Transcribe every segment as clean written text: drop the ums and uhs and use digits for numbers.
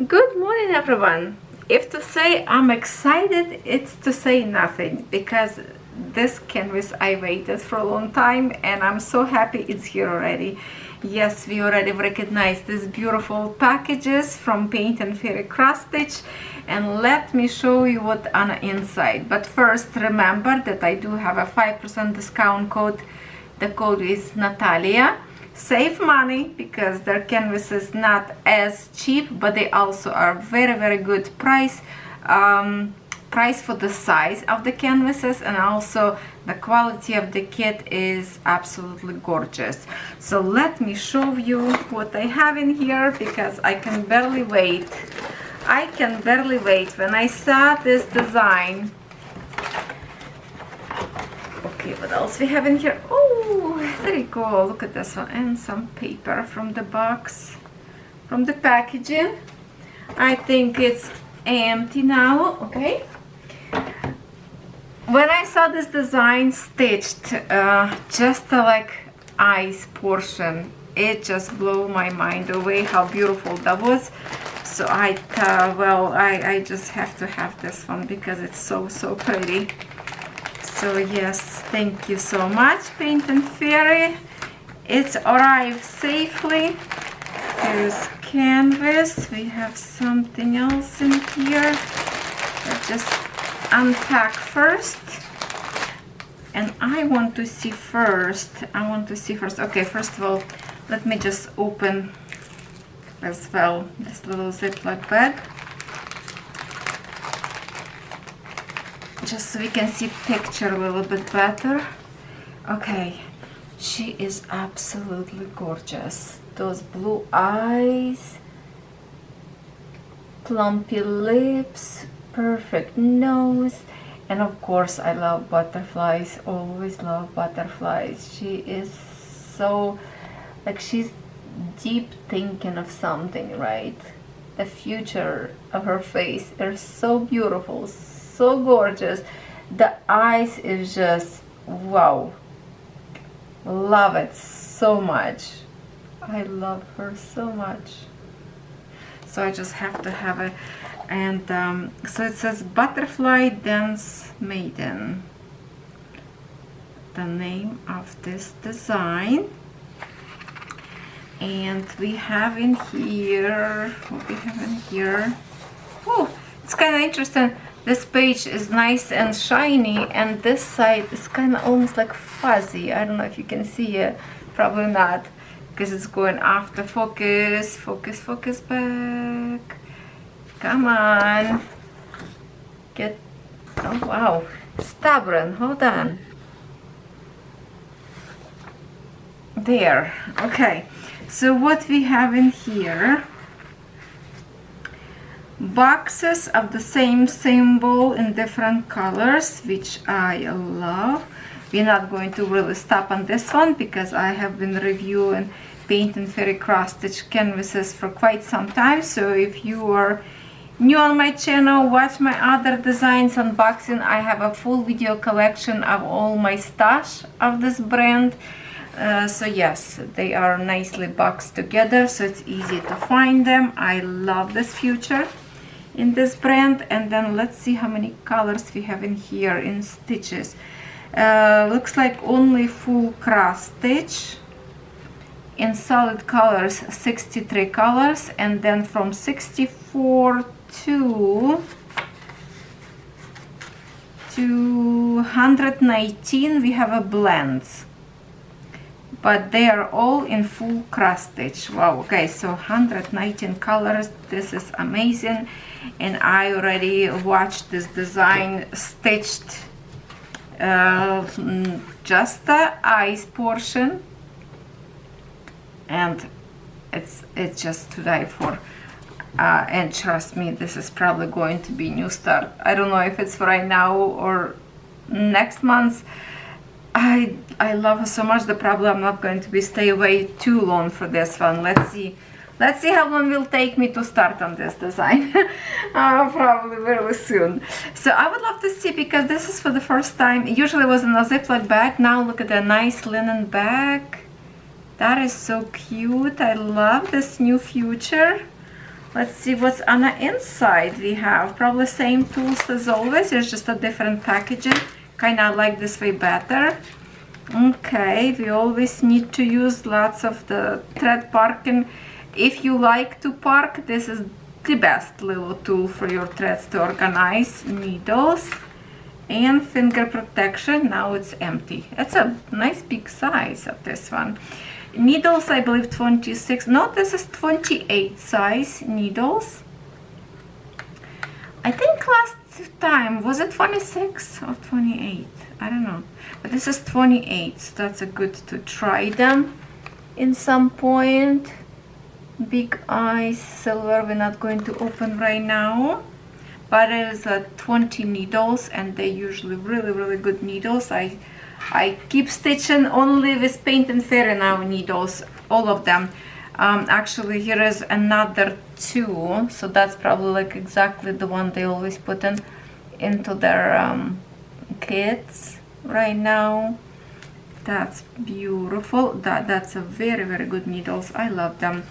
Good morning, everyone. If to say I'm excited, it's to say nothing, because this canvas I waited for a long time and I'm so happy it's here already. Yes, we already recognized these beautiful packages from Paint and Fairy Cross Stitch, and let me show you what on the inside. But first, remember that I do have a 5% discount code. The code is Natalia. Save money because their canvas is not as cheap, but they also are very good price for the size of the canvases, and also the quality of the kit is absolutely gorgeous. So let me show you what I have in here, because I can barely wait. When I saw this design. Okay, what else we have in here? Oh, there you go. Look at this one, and some paper from the box, from the packaging. I think it's empty now. Okay. When I saw this design stitched, just like eyes portion, it just blew my mind away how beautiful that was. So I thought, well, I just have to have this one because it's so pretty. So yes, thank you so much, Paint and Fairy. It's arrived safely. Here's canvas. We have something else in here. Let's just unpack first. And I want to see first. Okay, first of all, let me just open as well this little Ziploc bag, just so we can see picture a little bit better. Okay, she is absolutely gorgeous. Those blue eyes, plumpy lips, perfect nose, and of course I love butterflies. Always love butterflies. She is so, like, she's deep thinking of something, right? The future of her face is so beautiful, so gorgeous. The eyes is just wow. Love it so much. I love her so much. So I just have to have it. And so it says Butterfly Dance Maiden, the name of this design. And we have in here, what we have in here, oh, it's kind of interesting. This page is nice and shiny, and this side is kind of almost like fuzzy. I don't know if you can see it, probably not, because it's going off the focus. Focus back. Come on. Get, oh wow, stubborn, hold on. There, okay. So what we have in here, boxes of the same symbol in different colors, which I love. We're not going to really stop on this one because I have been reviewing Paint and Fairy Cross Stitch canvases for quite some time. So if you are new on my channel, watch my other designs unboxing. I have a full video collection of all my stash of this brand. So yes, they are nicely boxed together, so it's easy to find them. I love this feature in this brand. And then let's see how many colors we have in here in stitches. Looks like only full cross stitch. In solid colors, 63 colors, and then from 64 to 119 we have a blends. But they are all in full cross stitch. Wow, okay, so 119 colors. This is amazing. And I already watched this design stitched, just the eyes portion, and it's just to die for. And trust me, this is probably going to be new start. I don't know if it's for right now or next month. I love her so much. The problem, I'm not going to be stay away too long for this one. Let's see how long it will take me to start on this design. Probably very soon. So I would love to see, because this is for the first time. Usually it was in a Ziploc bag. Now look at the nice linen bag. That is so cute. I love this new feature. Let's see what's on the inside. We have probably same tools as always. It's just a different packaging. Kind of like this way better. Okay, we always need to use lots of the thread parking. If you like to park, this is the best little tool for your threads to organize. Needles and finger protection. Now it's empty. It's a nice big size of this one. Needles, I believe 26. No, this is 28 size needles. I think last time was it 26 or 28? I don't know, but this is 28, so that's a good to try them in some point. Big eyes, silver, we're not going to open right now, but it is 20 needles, and they're usually really good needles. I keep stitching only with Paint and Fairy now needles, all of them. Actually, here is another 2, so that's probably like exactly the one they always put into their kits right now. That's beautiful. That's a very good needles. I love them.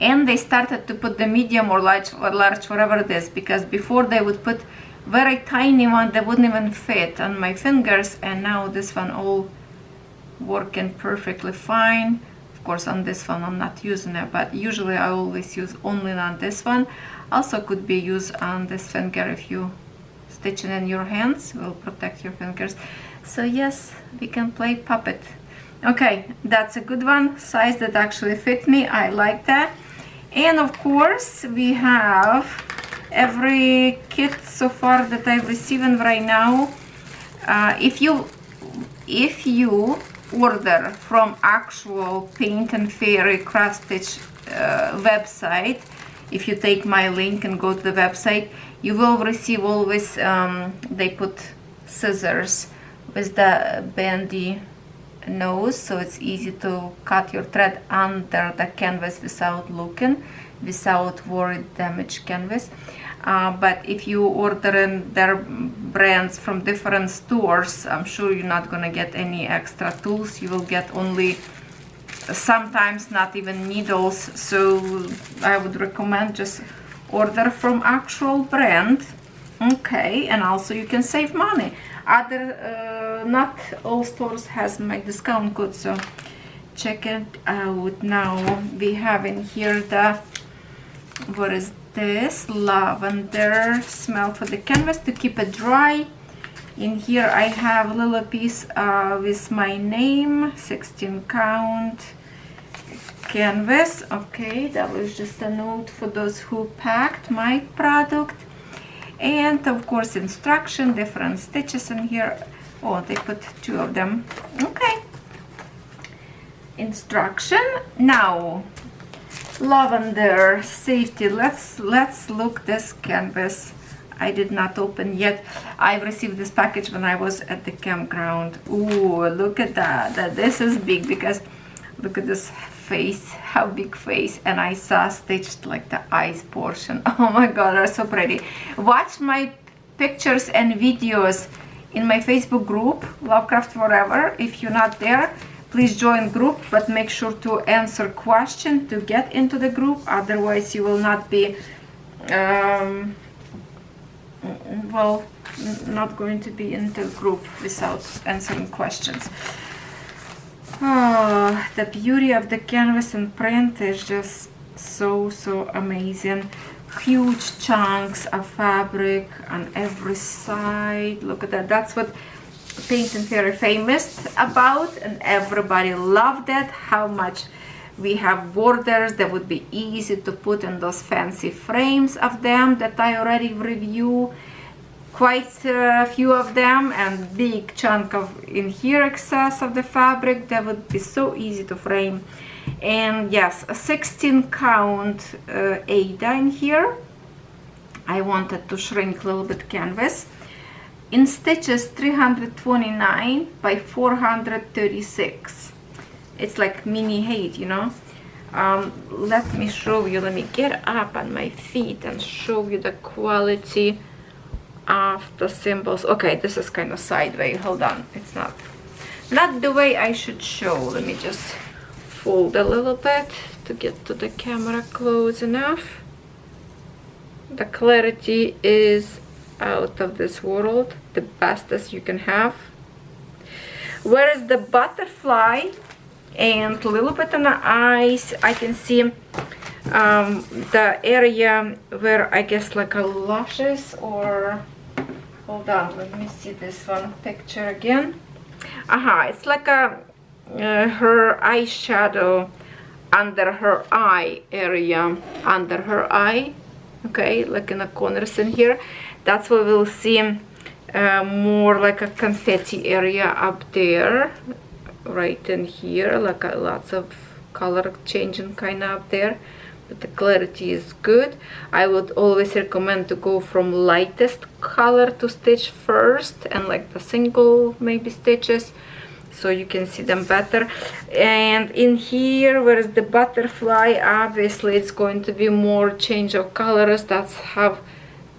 And they started to put the medium or large, whatever it is, because before they would put very tiny one that wouldn't even fit on my fingers, and now this one all working perfectly fine. Of course, on this one I'm not using it, but usually I always use only on this one. Also could be used on this finger. If you stitching in your hands, will protect your fingers. So yes, we can play puppet. Okay, that's a good one, size that actually fit me. I like that. And of course we have every kit so far that I've received right now. If you order from actual Paint and Fairy cross stitch website, if you take my link and go to the website, you will receive always, they put scissors with the bendy nose, so it's easy to cut your thread under the canvas without looking, without worried damage canvas. But if you order in their brands from different stores, I'm sure you're not gonna get any extra tools. You will get only sometimes not even needles, so I would recommend just order from actual brand. Okay, and also you can save money. Not all stores has my discount code, so check it out. Now we have in here the, what is this, lavender smell for the canvas to keep it dry. In here I have a little piece with my name, 16 count canvas. Okay, that was just a note for those who packed my product. And of course instruction, different stitches in here. Oh, they put 2 of them. Okay, instruction. Now lavender safety. Let's look this canvas. I did not open yet. I received this package when I was at the campground. Ooh, look at that. This is big, because look at this face, how big face, and I saw stitched like the eyes portion. Oh my god, they're so pretty. Watch my pictures and videos in my Facebook group, Lovecraftforever. If you're not there, please join group, but make sure to answer question to get into the group, otherwise you will not be well, not going to be in the group without answering questions. Oh, the beauty of the canvas and print is just so amazing. Huge chunks of fabric on every side. Look at that. That's what Paint and Fairy famous about, and everybody loved it. How much we have borders that would be easy to put in those fancy frames of them that I already review. Quite a few of them, and big chunk of in here excess of the fabric that would be so easy to frame. And yes, a 16 count Ada in here. I wanted to shrink a little bit canvas. In stitches 329 by 436. It's like mini height, you know. Let me show you. Let me get up on my feet and show you the quality of the symbols. Okay, this is kind of sideways. Hold on, it's not the way I should show. Let me just fold a little bit to get to the camera close enough. the clarity is out of this world, the best as you can have. Whereas the butterfly and a little bit on the eyes, I can see the area where I guess like a lashes, or hold on, let me see this one picture again. It's like a her eyeshadow under her eye area, under her eye, okay, like in the corners in here. That's where we'll see more like a confetti area up there, right in here, like lots of color changing kind of up there, but the clarity is good. I would always recommend to go from lightest color to stitch first, and like the single maybe stitches, so you can see them better. And in here, where is the butterfly, obviously it's going to be more change of colors. That's how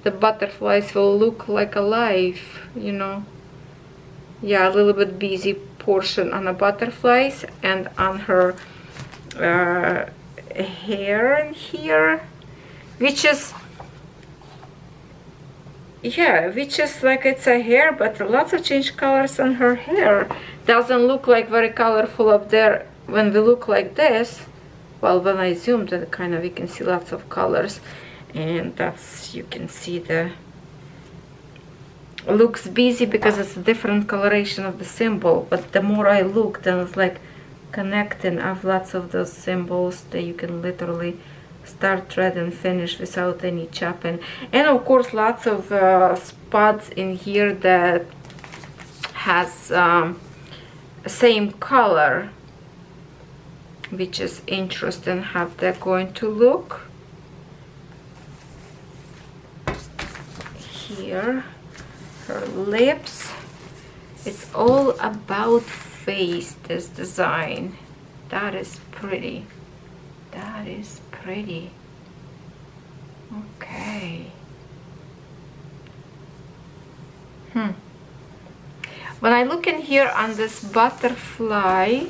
the butterflies will look like alive, you know. Yeah, a little bit busy portion on the butterflies, and on her hair in here, which is, yeah, which is like it's a hair, but lots of change colors on her hair. Doesn't look like very colorful up there when we look like this. Well, when I zoomed, then kind of you can see lots of colors, and that's, you can see the looks busy because it's a different coloration of the symbol. But the more I look, then it's like connecting of lots of those symbols that you can literally start, thread, and finish without any chopping. And of course lots of spots in here that has same color, which is interesting how they're going to look. Here, her lips, it's all about face, this design. That is pretty. That is pretty. Okay. When I look in here on this butterfly,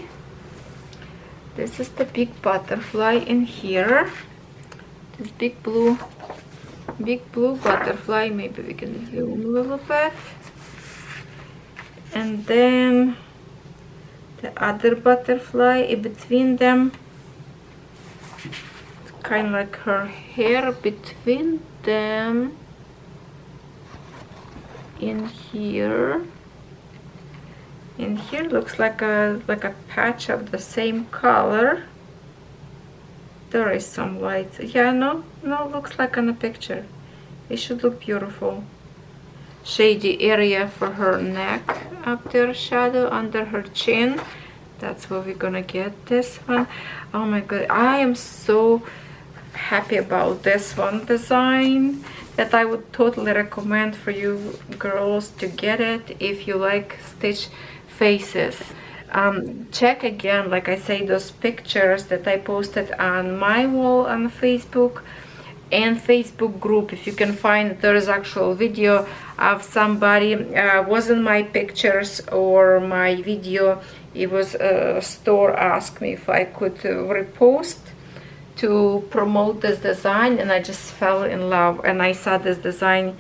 this is the big butterfly in here. This big blue butterfly. Maybe we can zoom a little bit. And then the other butterfly in between them. It's kind of like her hair between them. In here. In here looks like a patch of the same color. There is some light. Yeah, no, looks like on the picture. It should look beautiful. Shady area for her neck up there, shadow under her chin. That's where we're gonna get this one. Oh my god, I am so happy about this one design, that I would totally recommend for you girls to get it if you like stitch faces. Check again, like I say, those pictures that I posted on my wall on Facebook and Facebook group. If you can find, there is actual video of somebody, wasn't my pictures or my video, it was a store asked me if I could repost to promote this design, and I just fell in love. And I saw this design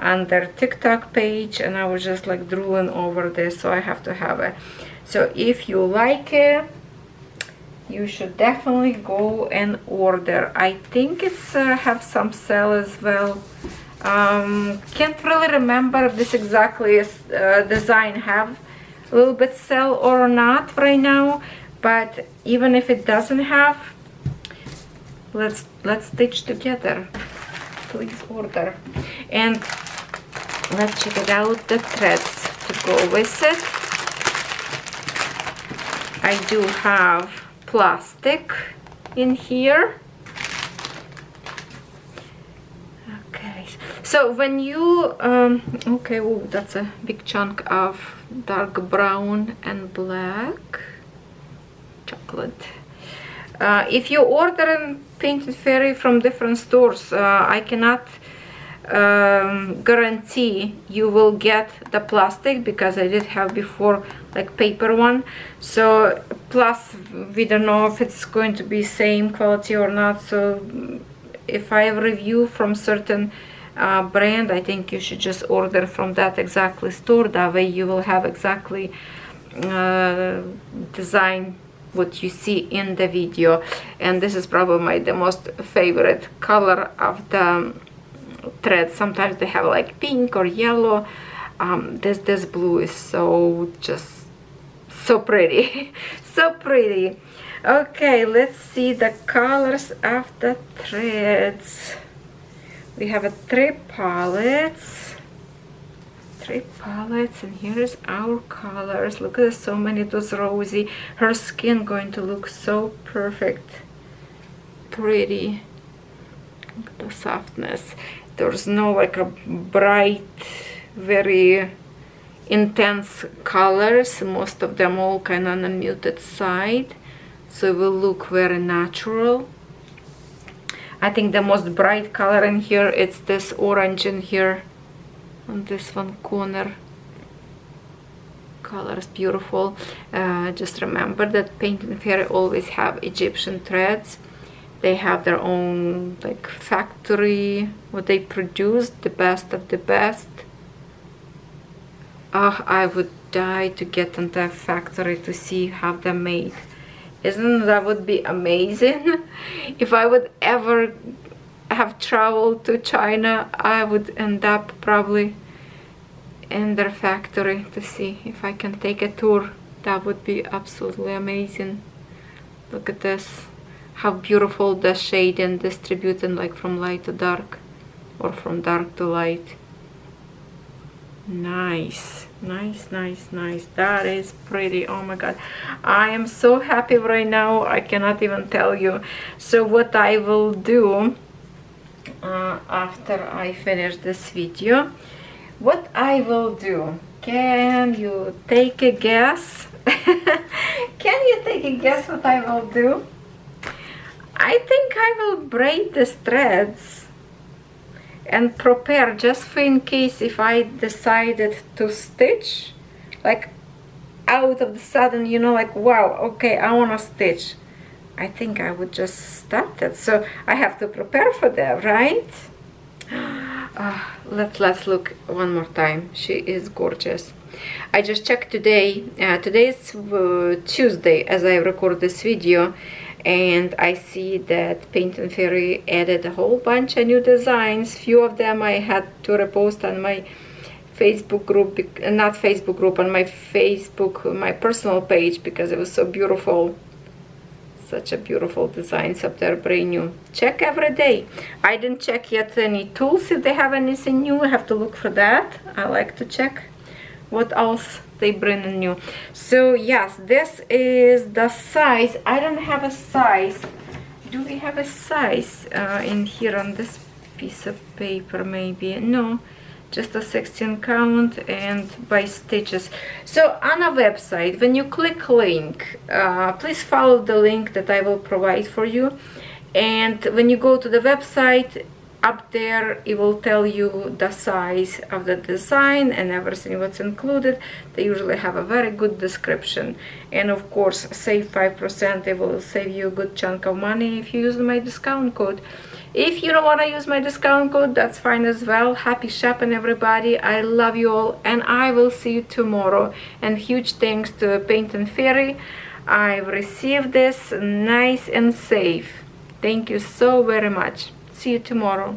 on their TikTok page, and I was just like drooling over this, so I have to have it. So if you like it, you should definitely go and order. I think it's have some sale as well. Can't really remember if this exactly is design have a little bit sell or not right now, but even if it doesn't have, let's stitch together. Please order. And let's check it out, the threads to go with it. I do have plastic in here. Okay, so when you okay, oh, that's a big chunk of dark brown and black chocolate. If you order a Painted Fairy from different stores, I cannot guarantee you will get the plastic, because I did have before like paper one. So plus we don't know if it's going to be same quality or not, so if I review from certain brand, I think you should just order from that exactly store. That way you will have exactly design what you see in the video. And this is probably the most favorite color of the thread. Sometimes they have like pink or yellow. This blue is so pretty. So pretty. Okay, let's see the colors of the threads. We have three palettes, and here is our colors. Look at so many, those rosy. Her skin going to look so perfect, pretty. Look at the softness. There's no like a bright, very intense colors. Most of them all kind of on the muted side, so it will look very natural. I think the most bright color in here, it's this orange in here on this one corner. Color is beautiful. Just remember that Paint and Fairy always have Egyptian threads. They have their own like factory, what they produce, the best of the best. Oh, I would die to get into that factory to see how they're made. Isn't that would be amazing? If I would ever have traveled to China, I would end up probably in their factory to see if I can take a tour. That would be absolutely amazing. Look at this, how beautiful the shade and distributing, like from light to dark or from dark to light. Nice, nice, nice, nice. That is pretty. Oh my god, I am so happy right now, I cannot even tell you. So what I will do after I finish this video, what I will do, can you take a guess? Can you take a guess what I will do? I think I will braid these threads and prepare just for in case if I decided to stitch, like out of the sudden, you know, like wow, okay, I want to stitch. I think I would just start it. So I have to prepare for that, right? Let's look one more time. She is gorgeous. I just checked today. Today is Tuesday as I record this video, and I see that Paint and Fairy added a whole bunch of new designs. Few of them I had to repost on my Facebook group, not Facebook group, on my Facebook, my personal page, because it was so beautiful. Such a beautiful designs up there, brand new. Check every day. I didn't check yet any tools if they have anything new. I have to look for that. I like to check what else they bring in new. So yes, this is the size. I don't have a size. Do we have a size in here on this piece of paper? Maybe no, just a 16 count and by stitches. So on a website, when you click link, please follow the link that I will provide for you, and when you go to the website, up there it will tell you the size of the design and everything what's included. They usually have a very good description, and of course save 5%. It will save you a good chunk of money if you use my discount code. If you don't want to use my discount code, that's fine as well. Happy shopping, everybody. I love you all, and I will see you tomorrow. And huge thanks to Paint and Fairy. I've received this nice and safe. Thank you so very much. See you tomorrow.